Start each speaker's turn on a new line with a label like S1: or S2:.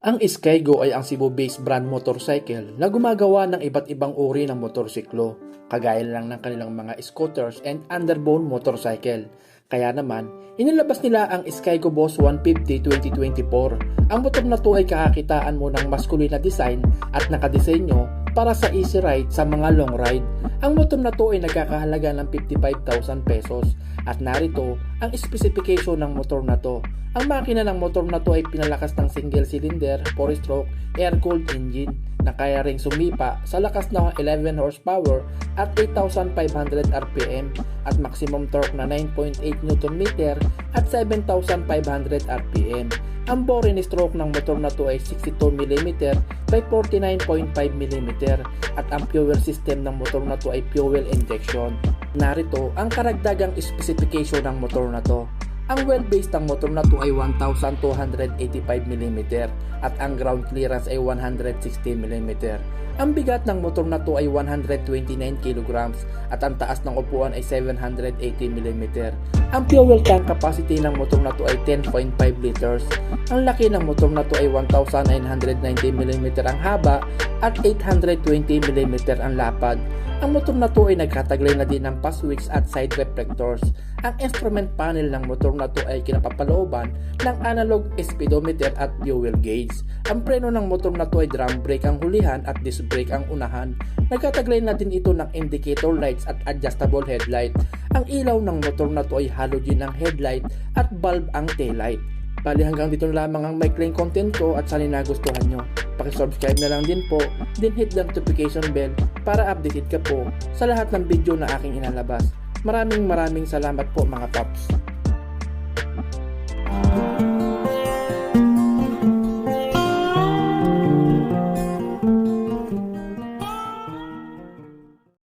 S1: Ang Skygo ay ang Cebu-based brand motorcycle na gumagawa ng iba't ibang uri ng motorsiklo, kagaya lang ng kanilang mga scooters and underbone motorcycle. Kaya naman, inilabas nila ang Skygo Boss 150 2024. Ang motor na to ay kakakitaan mo ng masculine na design at nakadesenyo para sa easy ride sa mga long ride. Ang motor na to ay nagkakahalaga ng 55,000 pesos at narito ang specification ng motor na to. Ang makina ng motor na to ay pinalakas ng single cylinder, 4-stroke, air-cooled engine na kaya ring sumipa sa lakas ng 11 horsepower at 8,500 RPM at maximum torque na 9.8 Nm at 7,500 RPM. Ang bore ni stroke ng motor na to ay 62mm by 49.5 mm at ang fuel system ng motor na to ay fuel injection. Narito ang karagdagang specification ng motor na to. Ang wheelbase ng motor na to ay 1,285mm at ang ground clearance ay 160mm. Ang bigat ng motor na to ay 129kg at ang taas ng upuan ay 780mm. Ang fuel tank capacity ng motor na to ay 10.5 liters. Ang laki ng motor na to ay 1,990mm ang haba at 820mm ang lapad. Ang motor na to ay nagkataglay na din ng pass wicks at side reflectors. Ang instrument panel ng motor na to ay kinapapalooban ng analog speedometer at fuel gauge. Ang preno ng motor na to ay drum brake ang hulihan at disc brake ang unahan. Nagkataglay na din ito ng indicator lights at adjustable headlight. Ang ilaw ng motor na to ay halogen ang headlight at bulb ang taillight. Bali hanggang dito na lamang ang maikling content ko at sana nagustuhan nyo. Pakisubscribe na lang din po, then hit the notification bell para updated ka po sa lahat ng video na aking inalabas. Maraming salamat po mga paps.